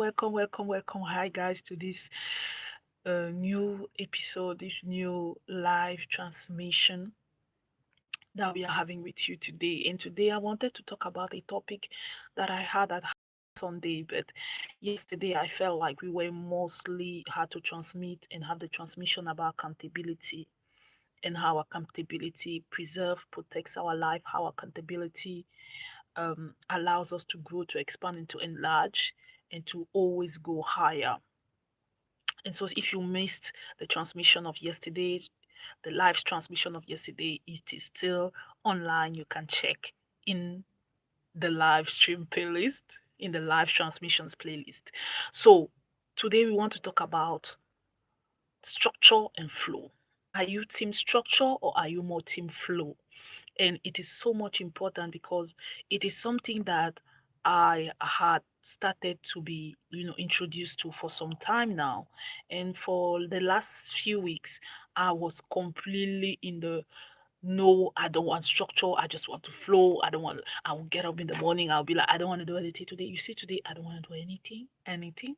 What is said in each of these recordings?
welcome. Hi, guys, to this new episode, this new live transmission that we are having with you today. And today, I wanted to talk about a topic that I had at Sunday, but yesterday I felt like we were mostly had to transmit and have the transmission about accountability and how accountability preserve, protects our life, how accountability allows us to grow, to expand, and to enlarge, and to always go higher. And so, if you missed the transmission of yesterday, the live transmission of yesterday, it is still online. You can check in the live stream playlist, in the live transmissions playlist. So, today we want to talk about structure and flow. Are you team structure or are you more team flow? And it is so much important because it is something that I had started to be, introduced to for some time now. And for the last few weeks, I was completely in the no, I don't want structure. I just want to flow. I will get up in the morning. I'll be like, I don't want to do anything today. You see, today, I don't want to do anything.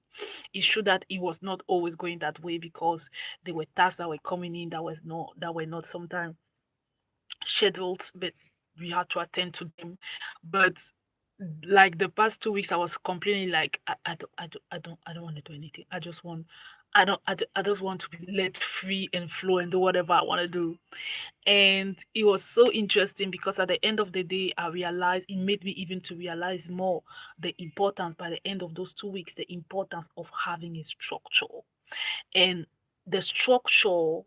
It's true that it was not always going that way because there were tasks that were coming in that were not sometimes scheduled, but we had to attend to them. But like the past 2 weeks, I was complaining like I don't want to do anything. I just want to be let free and flow and do whatever I want to do. And it was so interesting because at the end of the day, I realized it made me even to realize more the importance by the end of those 2 weeks, the importance of having a structure. And the structure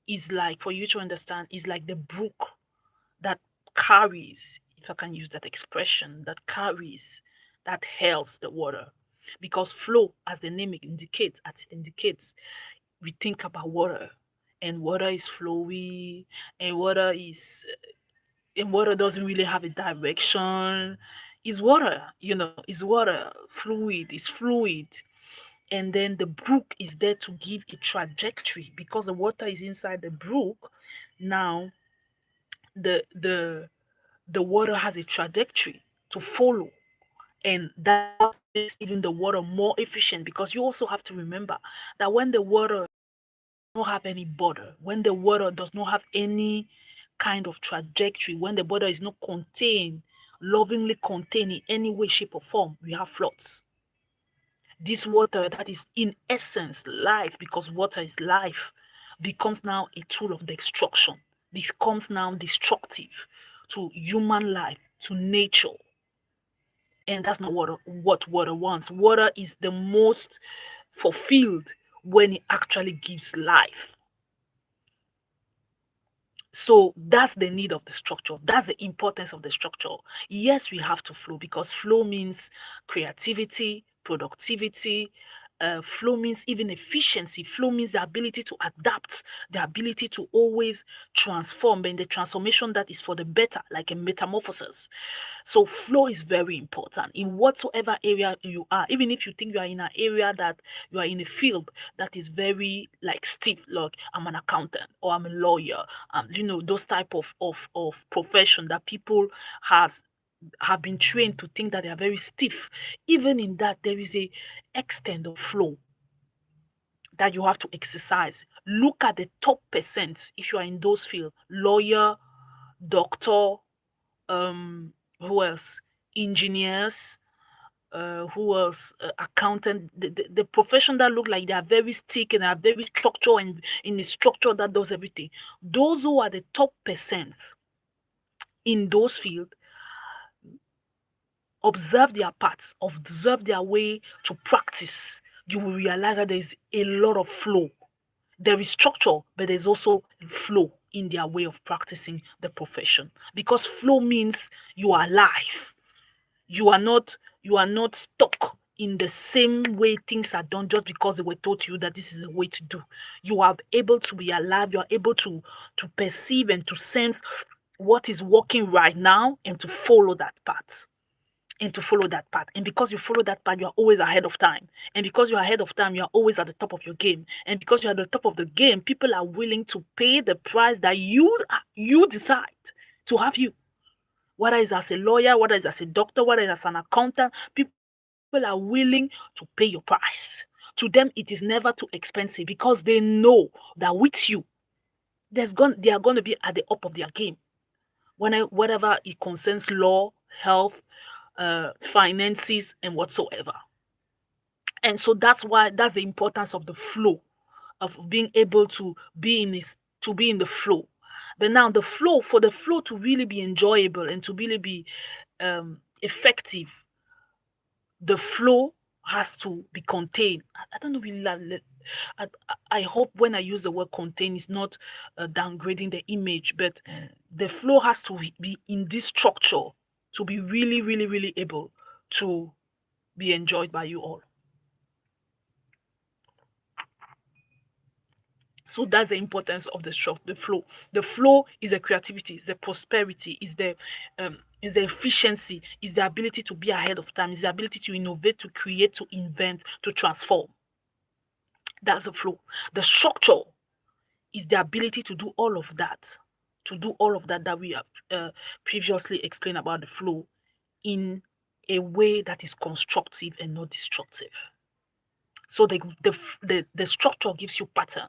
is like, for you to understand, is like the brook that carries, if I can use that expression, that held the water. Because flow, as the name indicates, we think about water, and water is flowy, and water doesn't really have a direction. It's water, it's water, it's fluid. And then the brook is there to give a trajectory because the water is inside the brook. Now the the water has a trajectory to follow, and that's what makes even the water more efficient, because you also have to remember that when the water does not have any border, when the water does not have any kind of trajectory, when the border is not contained, lovingly contained in any way, shape, or form, we have floods. This water that is in essence life, because water is life, becomes now a tool of destruction, becomes now destructive to human life, to nature. And that's not what water wants. Water is the most fulfilled when it actually gives life. So that's the need of the structure. That's the importance of the structure. Yes, we have to flow because flow means creativity, productivity. Flow means even efficiency. Flow means the ability to adapt, the ability to always transform, and the transformation that is for the better, like a metamorphosis. So flow is very important in whatsoever area you are. Even if you think you are in an area that you are in a field that is very like stiff, like I'm an accountant or I'm a lawyer, those type of profession that people has have been trained to think that they are very stiff. Even in that, there is a extent of flow that you have to exercise. Look at the top percent if you are in those fields: lawyer, doctor, who else? Engineers, who else? Accountant. The profession that look like they are very stick and are very structured, and in the structure that does everything. Those who are the top percent in those fields, observe their paths, observe their way to practice. You will realize that there is a lot of flow. There is structure, but there's also flow in their way of practicing the profession. Because flow means you are alive. You are not stuck in the same way things are done just because they were told to you that this is the way to do. You are able to be alive. You are able to perceive and to sense what is working right now, and to follow that path. And because you follow that path, you are always ahead of time. And because you're ahead of time, you are always at the top of your game. And because you're at the top of the game, people are willing to pay the price that you decide to have you. Whether it's as a lawyer, whether it's as a doctor, whether it's as an accountant, people people are willing to pay your price. To them, it is never too expensive because they know that with you, they are going to be at the up of their game. Whatever it concerns law, health, finances, and whatsoever. And so that's the importance of the flow, of being able to be in the flow. But now for the flow to really be enjoyable and to really be effective, the flow has to be contained. I don't know really I hope when I use the word contain, it's not downgrading the image, but the flow has to be in this structure to be really, really, really able to be enjoyed by you all. So that's the importance of the flow. The flow is the creativity, is the prosperity, is the efficiency, is the ability to be ahead of time, is the ability to innovate, to create, to invent, to transform. That's the flow. The structure is the ability to do all of that, that we have previously explained about the flow in a way that is constructive and not destructive. So the structure gives you pattern.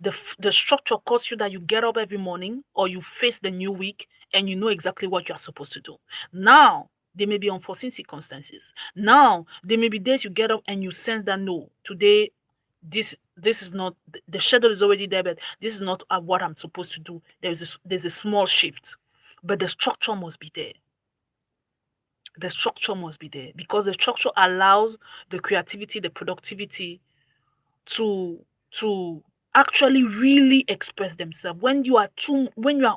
The structure calls you that you get up every morning or you face the new week and you know exactly what you are supposed to do. Now, there may be unforeseen circumstances. Now, there may be days you get up and you sense that no, today this is not the schedule is already there, but this is not what I'm supposed to do. There's a small shift, but the structure must be there. The structure must be there because the structure allows the creativity, the productivity to to actually really express themselves. When you are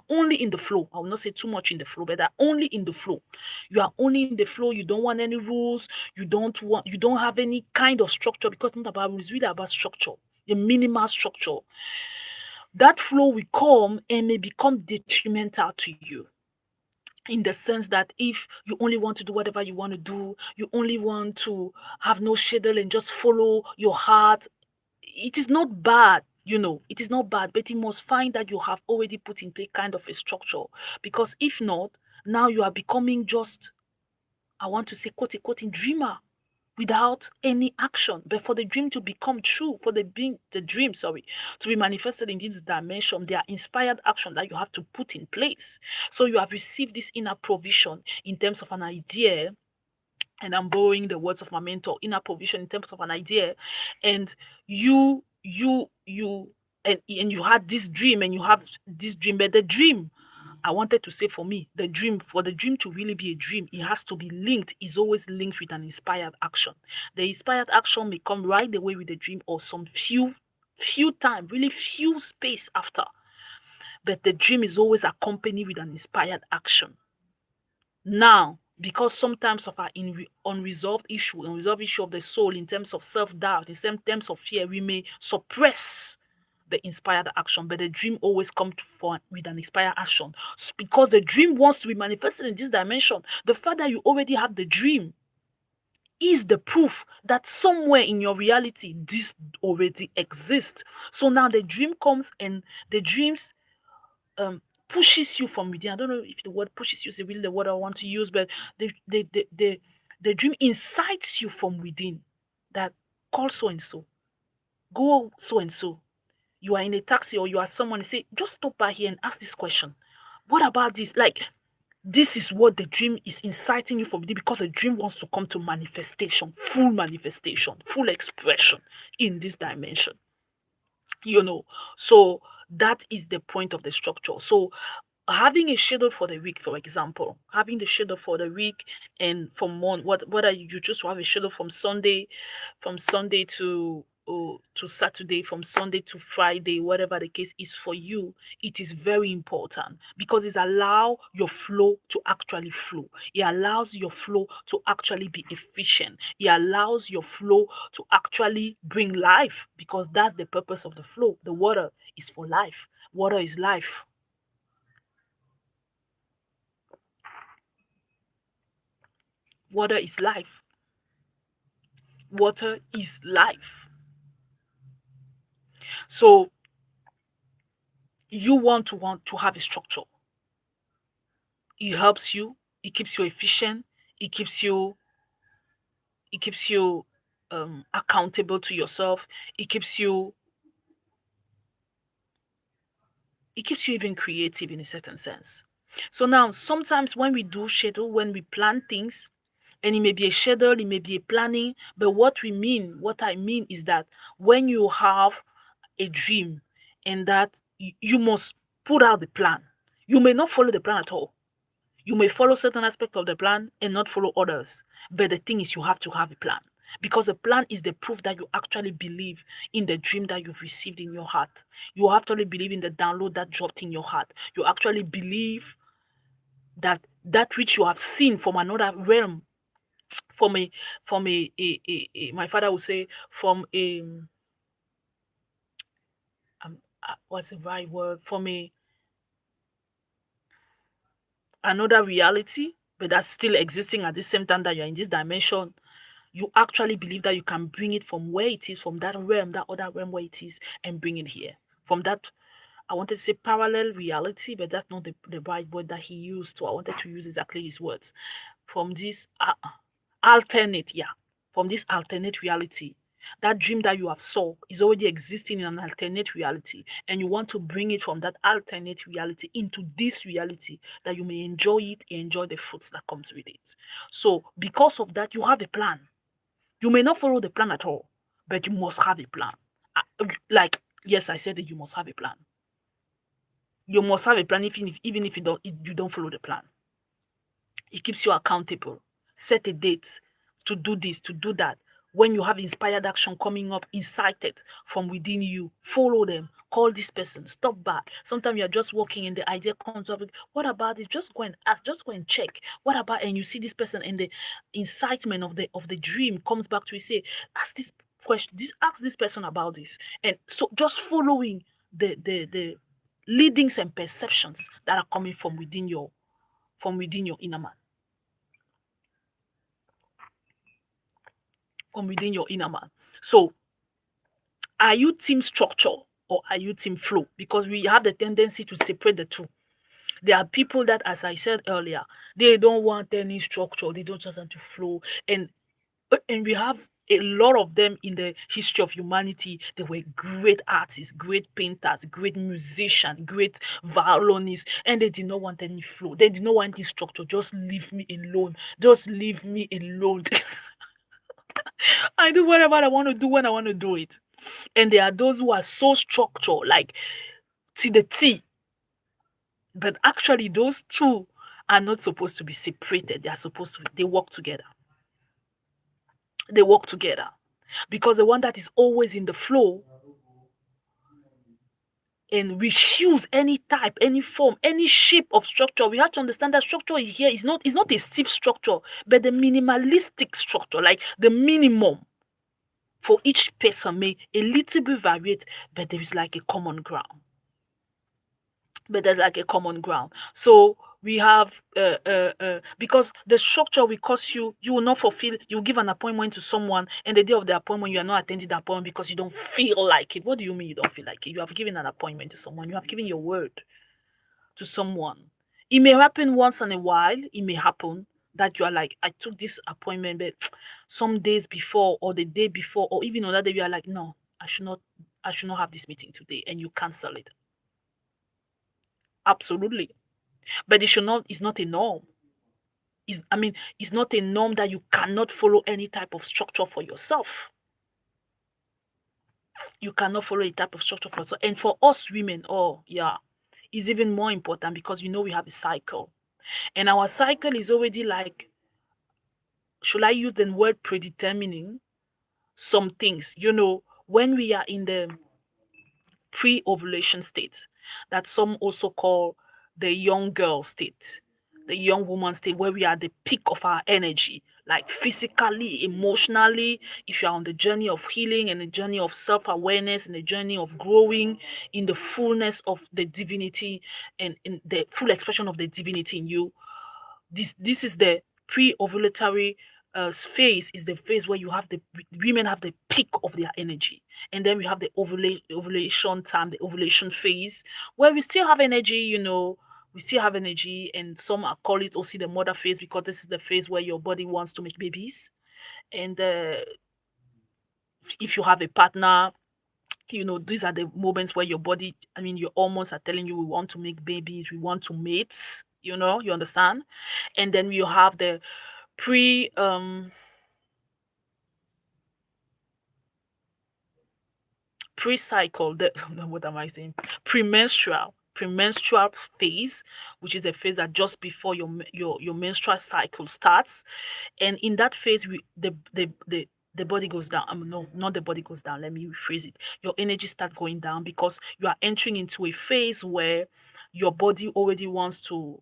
only in the flow, I will not say too much in the flow, but are only in the flow. You are only in the flow, you don't want any rules, you don't have any kind of structure, because it's not about rules, it's really about structure, a minimal structure. That flow will come and may become detrimental to you, in the sense that if you only want to do whatever you want to do, you only want to have no schedule and just follow your heart, it is not bad, it is not bad, but you must find that you have already put in place kind of a structure. Because if not, now you are becoming just, I want to say, quote unquote, dreamer without any action. But for the dream to become true, for the dream, sorry, to be manifested in this dimension, there are inspired action that you have to put in place. So you have received this inner provision in terms of an idea, and I'm borrowing the words of my mentor, inner provision in terms of an idea, and you and you had this dream, and you have this dream, but the dream, I wanted to say, for me, for the dream to really be a dream, it has to be linked, is always linked with an inspired action. The inspired action may come right away with the dream, or some few time, really few space after, but the dream is always accompanied with an inspired action. Now, because sometimes of our unresolved issue of the soul, in terms of self-doubt, in terms of fear, we may suppress the inspired action, but the dream always comes with an inspired action. Because the dream wants to be manifested in this dimension, the fact that you already have the dream is the proof that somewhere in your reality this already exists. So now the dream comes, and the dreams pushes you from within. I don't know if the word pushes you is really the word I want to use, but the dream incites you from within, that call so and so, go so and so. You are in a taxi, or you are someone, and say, just stop by here and ask this question. What about this? Like, this is what the dream is inciting you from within, because the dream wants to come to manifestation, full expression in this dimension. So that is the point of the structure. So having a schedule for the week, for example, having the schedule for the week, and from whether you just have a schedule from Sunday to Saturday, from Sunday to Friday, whatever the case is for you, it is very important, because it allows your flow to actually flow. It allows your flow to actually be efficient. It allows your flow to actually bring life, because that's the purpose of the flow. The water is for life. Water is life. Water is life. Water is life. So you want to have a structure. It helps you. It keeps you efficient. It keeps you It keeps you accountable to yourself. It keeps you it keeps you even creative in a certain sense. So now sometimes when we do schedule, when we plan things, and it may be a schedule, it may be a planning, but what I mean is that when you have a dream and that you must put out the plan. You may not follow the plan at all. You may follow certain aspects of the plan and not follow others. But the thing is, you have to have a plan because the plan is the proof that you actually believe in the dream that you've received in your heart. You actually believe in the download that dropped in your heart. You actually believe that that which you have seen from another realm, from my father would say, from a, what's the right word? From a another reality, but that's still existing at the same time that you're in this dimension. You actually believe that you can bring it from where it is, from that realm, that other realm where it is, and bring it here. From that, I wanted to say parallel reality, but that's not the right word that he used. So I wanted to use exactly his words. From this alternate, yeah, from this alternate reality. That dream that you have saw is already existing in an alternate reality, and you want to bring it from that alternate reality into this reality that you may enjoy it, enjoy the fruits that comes with it. So because of that, you have a plan. You may not follow the plan at all, but you must have a plan. Like, yes, I said that you must have a plan. You must have a plan even if you don't follow the plan. It keeps you accountable. Set a date to do this, to do that. When you have inspired action coming up, incited from within you, follow them. Call this person. Stop back. Sometimes you're just walking and the idea comes up. What about it? Just go and ask. Just go and check. What about? And you see this person and the incitement of the dream comes back to you. Say, ask this question. Ask this person about this. And so just following the leadings and perceptions that are coming from within your inner man. From within your inner man. So, are you team structure or are you team flow? Because we have the tendency to separate the two. There are people that, as I said earlier, they don't want any structure. They don't just want to flow. And we have a lot of them in the history of humanity. They were great artists, great painters, great musicians, great violinists, and they did not want any flow. They did not want any structure. Just leave me alone. Just leave me alone. I do whatever I want to do when I want to do it. And there are those who are so structured, like to the T. But actually, those two are not supposed to be separated. They are supposed to, they work together. They work together. Because the one that is always in the flow and refuse any type, any form, any shape of structure, we have to understand that structure here is not a stiff structure, but the minimalistic structure, like the minimum. For each person may a little bit vary, but there is like a common ground. But there's like a common ground. So we have because the structure will cause you will not fulfill. You give an appointment to someone, and the day of the appointment you are not attending the appointment because you don't feel like it. What do you mean you don't feel like it? You have given an appointment to someone. You have given your word to someone. It may happen once in a while. It may happen that you are like, I took this appointment, but some days before or the day before or even another day you are like, no, I should not have this meeting today, and you cancel it. Absolutely. But it should not, it's not a norm. It's not a norm that you cannot follow any type of structure for yourself. You cannot follow a type of structure for yourself. And for us women, oh yeah, it's even more important because we have a cycle. And our cycle is already like, should I use the word predetermining some things? When we are in the pre-ovulation state, that some also call the young girl state, the young woman state, where we are at the peak of our energy, like physically, emotionally. If you are on the journey of healing and the journey of self-awareness and the journey of growing in the fullness of the divinity and in the full expression of the divinity in you, this is the pre-ovulatory phase, is the phase where you have the women have the peak of their energy, and then we have the ovulation time, the ovulation phase, where we still have energy. We still have energy, and some are call it also the mother phase because this is the phase where your body wants to make babies. And if you have a partner, these are the moments where your body, I mean, your hormones are telling you we want to make babies, we want to mate, you understand? And then you have the pre pre-cycle, the what am I saying? Premenstrual phase, which is a phase that just before your menstrual cycle starts. And in that phase, the body goes down. No, not the body goes down. Let me rephrase it. Your energy start going down because you are entering into a phase where your body already wants to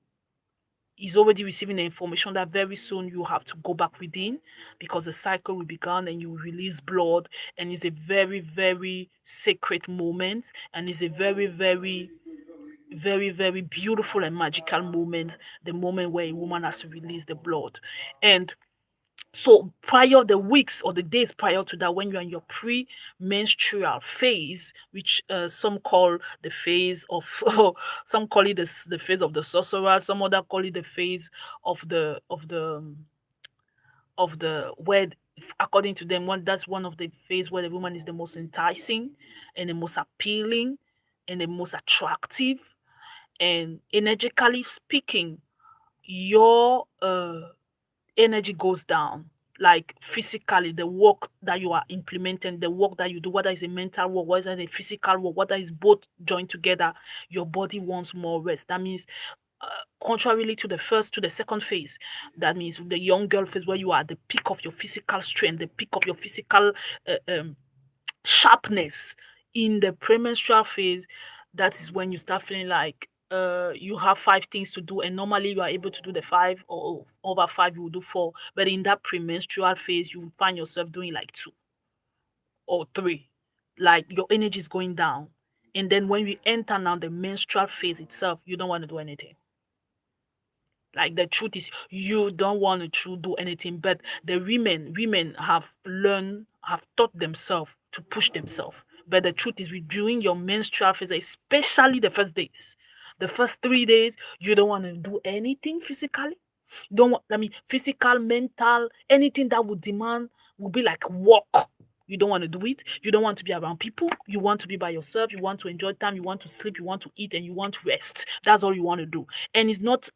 is already receiving the information that very soon you have to go back within because the cycle will begin and you will release blood. And it's a very, very sacred moment, and it's a very, very, very, very beautiful and magical moment, the moment where a woman has to release the blood. And so prior the weeks or the days prior to that, when you're in your pre-menstrual phase, which some call the phase of some call it the phase of the sorcerer, some other call it the phase of the where, according to them, that's one of the phase where the woman is the most enticing and the most appealing and the most attractive. And energetically speaking, your energy goes down. Like physically, the work that you are implementing, the work that you do, whether it's a mental work, whether it's a physical work, whether it's both joined together, your body wants more rest. That means, uh, contrarily to the second phase, that means the young girl phase, where you are at the peak of your physical strength, the peak of your physical sharpness. In the premenstrual phase, that is when you start feeling like you have five things to do, and normally you are able to do the five, or over five you will do four, but in that premenstrual phase you will find yourself doing like two or three. Like your energy is going down. And then when we enter now the menstrual phase itself, you don't want to do anything. Like the truth is, you don't want to do anything. But the women have taught themselves to push themselves. But the truth is, during your menstrual phase, especially the first days, the first 3 days, you don't want to do anything physically. You don't want, I mean, physical, mental, anything that would demand, will be like work. You don't want to do it. You don't want to be around people. You want to be by yourself. You want to enjoy time. You want to sleep. You want to eat, and you want to rest. That's all you want to do. And it's not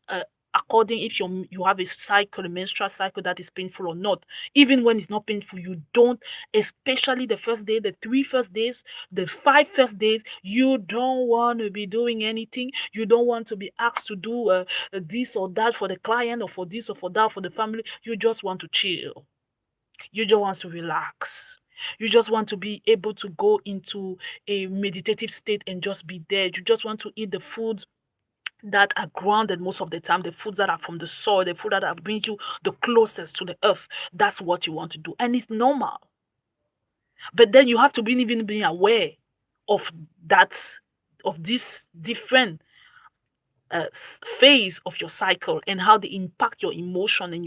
according if you have a cycle, a menstrual cycle, that is painful or not. Even when it's not painful, you don't, especially the first day, the three first days, the five first days, you don't want to be doing anything. You don't want to be asked to do this or that for the client, or for this or for that for the family. You just want to chill. You just want to relax. You just want to be able to go into a meditative state and just be there. You just want to eat the foods that are grounded most of the time, the foods that are from the soil, the food that are bring you the closest to the earth. That's what you want to do. And it's normal. But then you have to be even being aware of that, of this different phase of your cycle, and how they impact your emotion and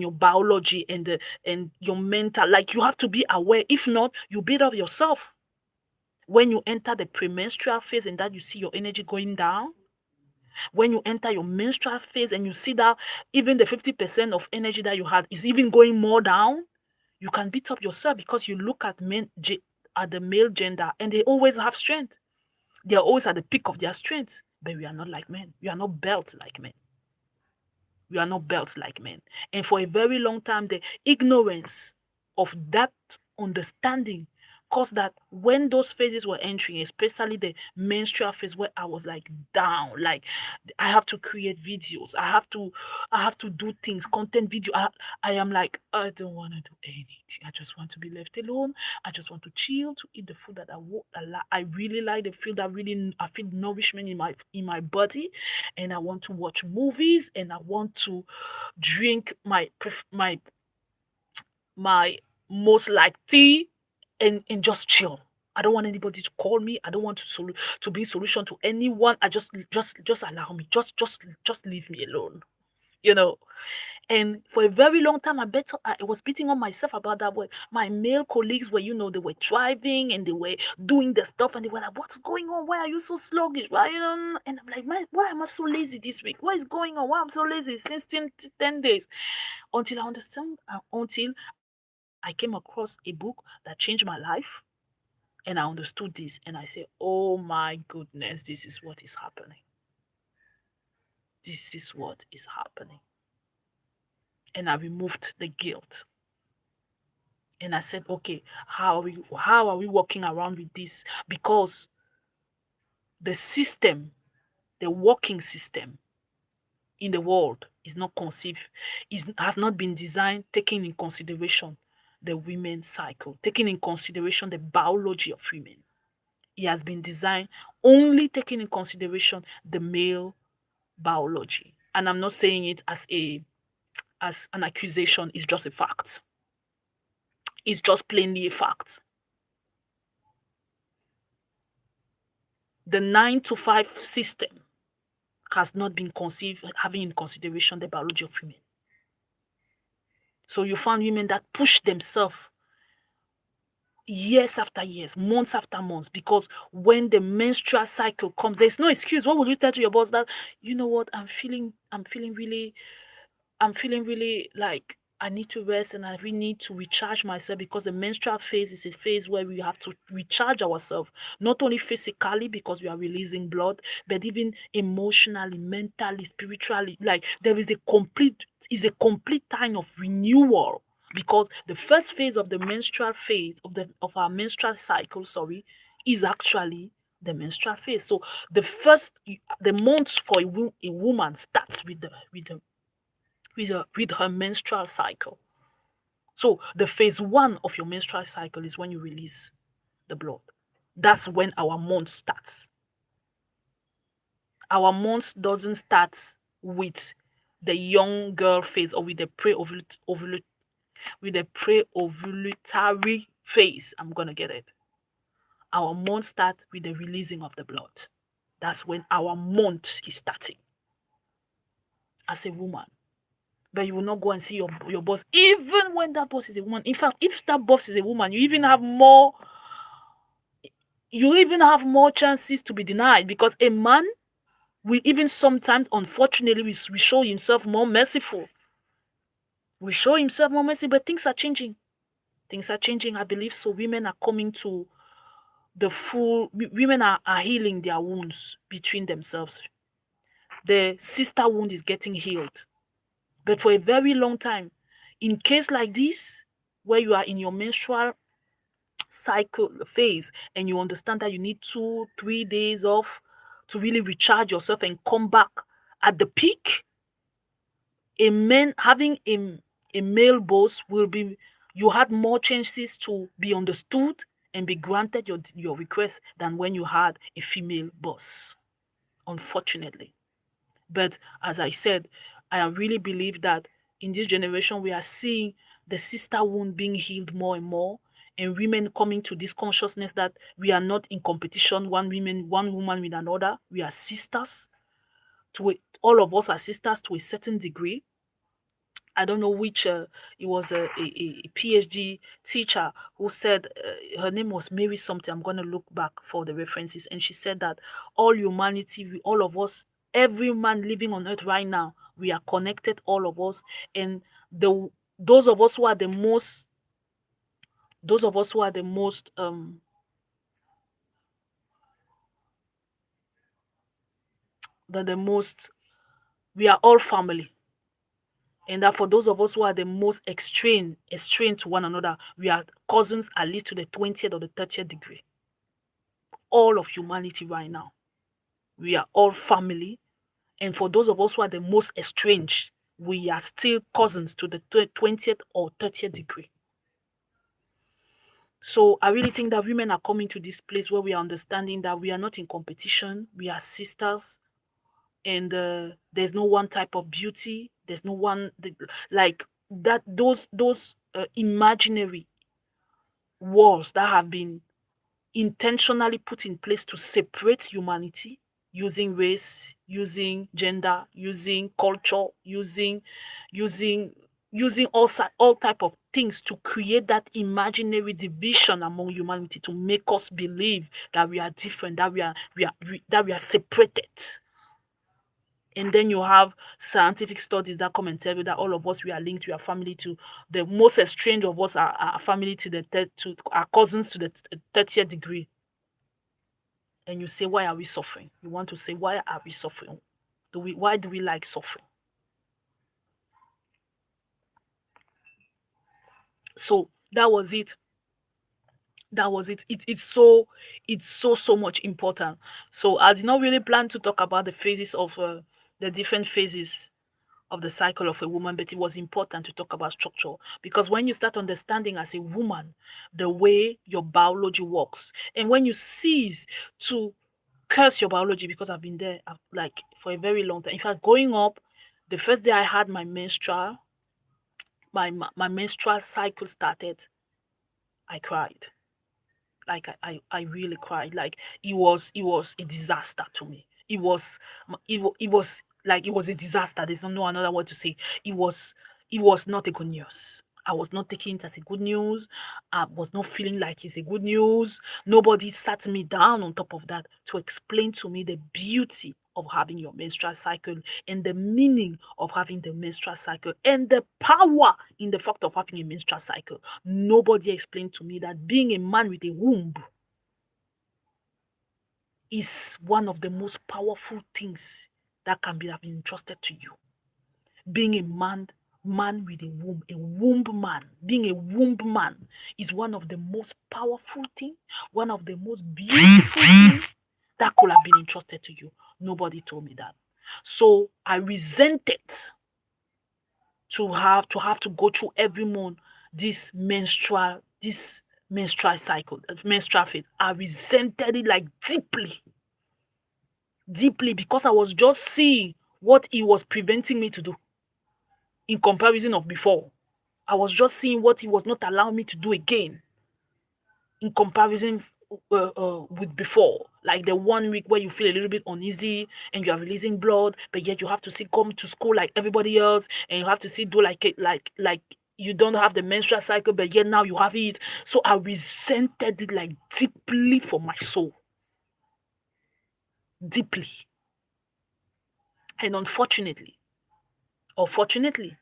your biology and your mental. Like, you have to be aware. If not, you beat up yourself. When you enter the premenstrual phase and that you see your energy going down, when you enter your menstrual phase and you see that even the 50% of energy that you had is even going more down, you can beat up yourself, because you look at at the male gender, and they always have strength. They are always at the peak of their strength. But we are not like men. We are not built like men. We are not built like men. And for a very long time, the ignorance of that understanding caused that when those phases were entering, especially the menstrual phase, where I was like down, like I have to create videos, I have to do things, content video. I am like, I don't want to do anything. I just want to be left alone. I just want to chill, to eat the food that I really like, the food that really I feel nourishment in my body, and I want to watch movies, and I want to drink my most like tea, and just chill. I don't want anybody to call me. I don't want to be solution to anyone. I just allow me. Just leave me alone. You know. And for a very long time, I was beating on myself about that. But my male colleagues were, they were driving and they were doing the stuff, and they were like, "What's going on? Why are you so sluggish? Why?" And I'm like, "Man, why am I so lazy this week? What is going on? Why am I so lazy since 10 days?" Until I understand, until I came across a book that changed my life, and I understood this, and I said, oh my goodness, this is what is happening. This is what is happening. And I removed the guilt. And I said, okay, how are we walking around with this? Because the system, the working system in the world is not conceived, has not been designed taking in consideration the women's cycle, taking in consideration the biology of women. It has been designed only taking in consideration the male biology. And I'm not saying it as an accusation, it's just a fact. It's just plainly a fact. The 9 to 5 system has not been conceived having in consideration the biology of women. So you find women that push themselves years after years, months after months, because when the menstrual cycle comes, there's no excuse. What will you tell to your boss that, you know what, I'm feeling really like I need to rest and I really need to recharge myself, because the menstrual phase is a phase where we have to recharge ourselves, not only physically because we are releasing blood, but even emotionally, mentally, spiritually. Like there is a complete time of renewal, because the first phase of the menstrual phase of our menstrual cycle, sorry, is actually the menstrual phase. So the month for a woman starts with her menstrual cycle. So the phase 1 of your menstrual cycle is when you release the blood. That's when our month starts. Our month doesn't start with the young girl phase or with the pre-ovulatory phase. I'm gonna get it. Our month starts with the releasing of the blood. That's when our month is starting as a woman. But you will not go and see your boss, even when that boss is a woman. In fact, if that boss is a woman, you even have more chances to be denied, because a man will even sometimes, unfortunately, we show himself more merciful. But things are changing. Things are changing, I believe. So women are coming to women are healing their wounds between themselves. The sister wound is getting healed. But for a very long time, in case like this, where you are in your menstrual cycle phase and you understand that you need 2-3 days off to really recharge yourself and come back at the peak, having a male boss will be, you had more chances to be understood and be granted your request than when you had a female boss, unfortunately. But as I said, I really believe that in this generation, we are seeing the sister wound being healed more and more, and women coming to this consciousness that we are not in competition, one woman with another. We are sisters. All of us are sisters to a certain degree. I don't know which, it was a PhD teacher who said, her name was Mary something. I'm going to look back for the references. And she said that all humanity, all of us, every man living on earth right now, we are connected, all of us. And those of us who are the most, those of us who are the most, the most, we are all family. And that for those of us who are the most estranged to one another, we are cousins at least to the 20th or the 30th degree. All of humanity right now, we are all family. And for those of us who are the most estranged, we are still cousins to the 20th or 30th degree. So I really think that women are coming to this place where we are understanding that we are not in competition, we are sisters. And there's no one type of beauty, there's no one like that. Those imaginary walls that have been intentionally put in place to separate humanity, using race, using gender, using culture, using using all type of things to create that imaginary division among humanity, to make us believe that we are different, that we are separated. And then you have scientific studies that come and tell you that all of us, we are linked, we are family to the most estranged of us are family to to our cousins to the 30th degree. And you say, why are we suffering? You want to say, why are we suffering? Why do we like suffering? So that was it. It's so much important. So I did not really plan to talk about the phases of the different phases of the cycle of a woman, but it was important to talk about structure, because when you start understanding as a woman the way your biology works, and when you cease to curse your biology, because I've been there like for a very long time. In fact, growing up, the first day I had my menstrual cycle started, I cried. Like I really cried. Like it was a disaster to me. It was like it was a disaster. There's no another word to say. It was not a good news. I was not taking it as a good news. I was not feeling like it's a good news. Nobody sat me down on top of that to explain to me the beauty of having your menstrual cycle and the meaning of having the menstrual cycle and the power in the fact of having a menstrual cycle. Nobody explained to me that being a man with a womb is one of the most powerful things that can be have been entrusted to you. Being a man with a womb man, being a womb man is one of the most powerful thing, one of the most beautiful things that could have been entrusted to you. Nobody told me that. So I resented to go through every month this menstrual cycle, menstrual phase. I resented it like deeply, because I was just seeing what it was preventing me to do in comparison of before. I was just seeing what he was not allowing me to do again in comparison with before. Like the 1 week where you feel a little bit uneasy and you are releasing blood, but yet you have to still come to school like everybody else, and you have to still do like you don't have the menstrual cycle, but yet now you have it. So I resented it like deeply for my soul, deeply. And unfortunately, or fortunately,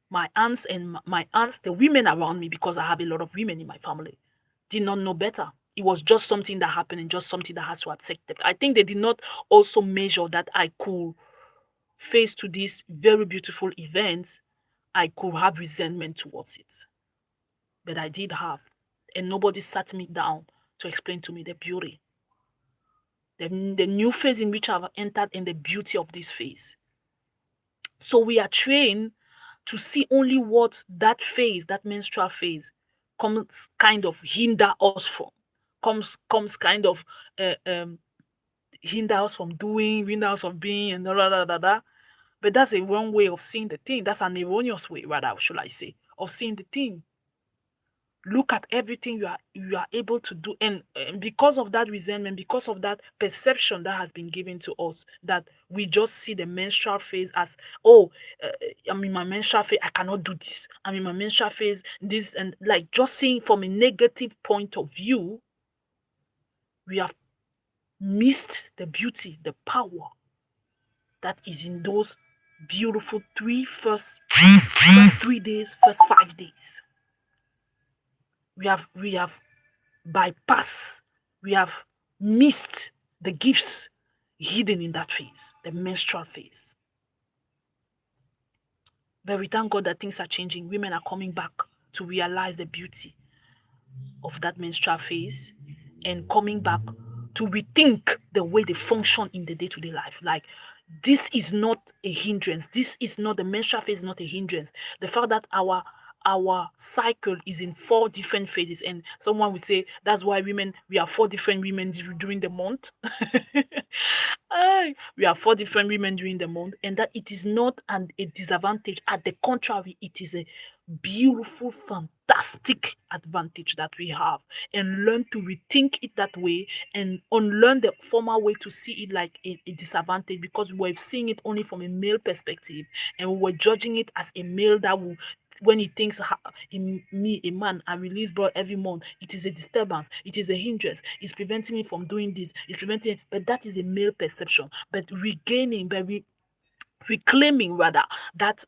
my aunts, the women around me, because I have a lot of women in my family, did not know better. It was just something that happened and just something that has to accept them. I think they did not also measure that I could face to this very beautiful event. I could have resentment towards it, but I did have, and nobody sat me down to explain to me the beauty, the new phase in which I've entered, and the beauty of this phase. So we are trained to see only what that phase, that menstrual phase, comes kind of hinder us from, comes kind of uh, um hinder us from doing, hinder us from being, and da da da da da. But that's a wrong way of seeing the thing. That's an erroneous way, rather, should I say, of seeing the thing. Look at everything you are able to do, and because of that resentment, because of that perception that has been given to us, that we just see the menstrual phase as, oh, uh, I'm in my menstrual phase, I cannot do this, I'm in my menstrual phase, this, and like just seeing from a negative point of view, we have missed the beauty, the power that is in those beautiful first 3 days, first 5 days. We have bypassed, we have missed the gifts hidden in that phase, the menstrual phase. But we thank God that things are changing. Women are coming back to realize the beauty of that menstrual phase, and coming back to rethink the way they function in the day-to-day life. Like, this is not a hindrance. This is not, the menstrual phase is not a hindrance. The fact that our cycle is in 4 different phases, and someone will say that's why women, we are 4 different women during the month. We are 4 different women during the month, and that it is not a disadvantage. At the contrary, it is a beautiful, fantastic advantage that we have, and learn to rethink it that way, and unlearn the former way to see it like a disadvantage, because we're seeing it only from a male perspective, and we're judging it as a male that will, when he thinks in me, a man, I release blood every month, it is a disturbance, it is a hindrance, it's preventing me from doing this, it's preventing, but that is a male perception. But regaining, but reclaiming rather, that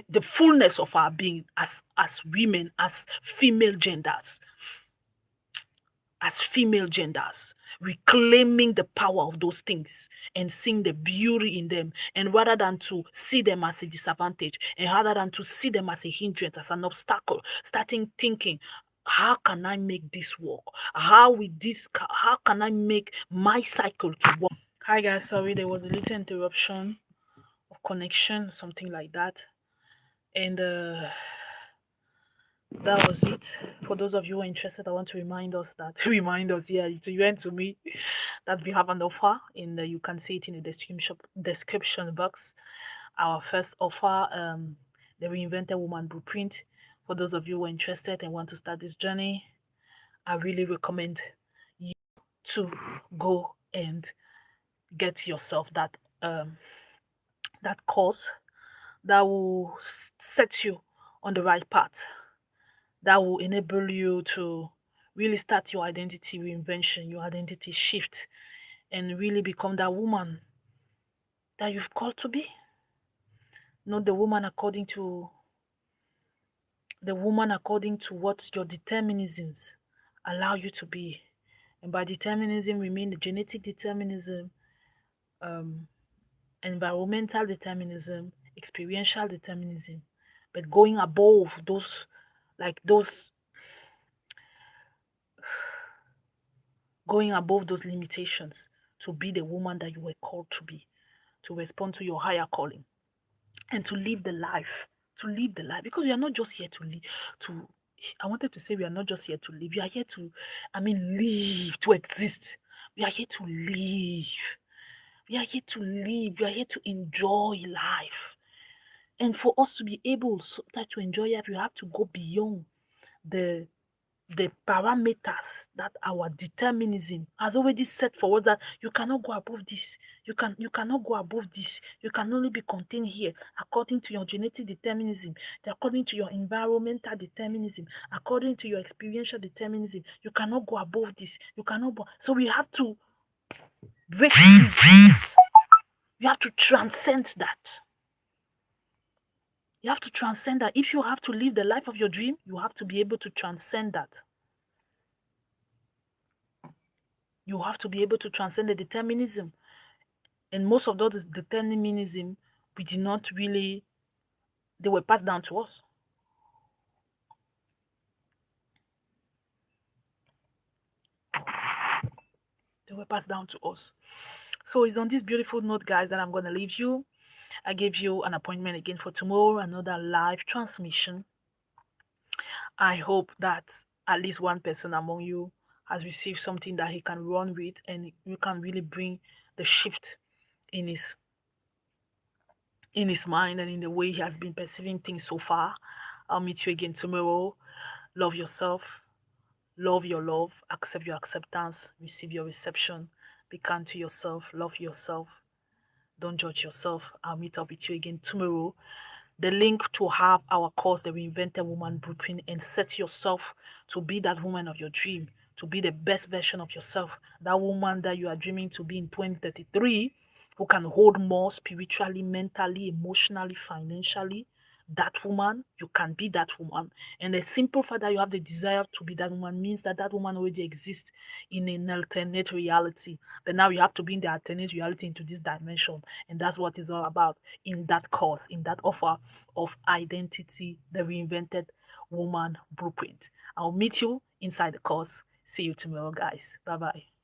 the fullness of our being as women, as female genders, reclaiming the power of those things and seeing the beauty in them, and rather than to see them as a disadvantage, and rather than to see them as a hindrance, as an obstacle, starting thinking, how can I make this work? How can I make my cycle to work? Hi guys, sorry, there was a little interruption of connection, something like that. And that was it. For those of you who are interested, I want to remind us, yeah, to you and to me, that we have an offer. You can see it in the description box. Our first offer, the Reinvented Woman Blueprint. For those of you who are interested and want to start this journey, I really recommend you to go and get yourself that course that will set you on the right path, that will enable you to really start your identity reinvention, your identity shift, and really become that woman that you've called to be. Not the woman according to what your determinisms allow you to be. And by determinism, we mean the genetic determinism, environmental determinism, experiential determinism, but going above those, going above those limitations to be the woman that you were called to be, to respond to your higher calling, and to live the life, because we are not just here to live, I wanted to say we are not just here to live, we are here to, live, to exist. We are here to live. We are here to live. We are here to enjoy life. And for us to be able to enjoy life, you have to go beyond the parameters that our determinism has already set for us, that you cannot go above this, you cannot go above this, you can only be contained here according to your genetic determinism, according to your environmental determinism, according to your experiential determinism. You cannot go above this, you cannot go. So we have to break free from it. You have to transcend that. You have to transcend that. If you have to live the life of your dream, you have to be able to transcend that. You have to be able to transcend the determinism. And most of those determinism, we did not really, they were passed down to us. They were passed down to us. So it's on this beautiful note, guys, that I'm going to leave you. I gave you an appointment again for tomorrow, another live transmission. I hope that at least one person among you has received something that he can run with, and you can really bring the shift in his mind and in the way he has been perceiving things so far. I'll meet you again tomorrow. Love yourself. Love your love. Accept your acceptance. Receive your reception. Be kind to yourself. Love yourself. Don't judge yourself. I'll meet up with you again tomorrow. The link to have our course, the Reinvented Woman Blueprint, and set yourself to be that woman of your dream, to be the best version of yourself, that woman that you are dreaming to be in 2033, who can hold more spiritually, mentally, emotionally, financially. That woman, you can be that woman. And the simple fact that you have the desire to be that woman means that that woman already exists in an alternate reality. But now you have to bring the alternate reality into this dimension. And that's what it's all about in that course, in that offer of identity, the Reinvented Woman Blueprint. I'll meet you inside the course. See you tomorrow, guys. Bye-bye.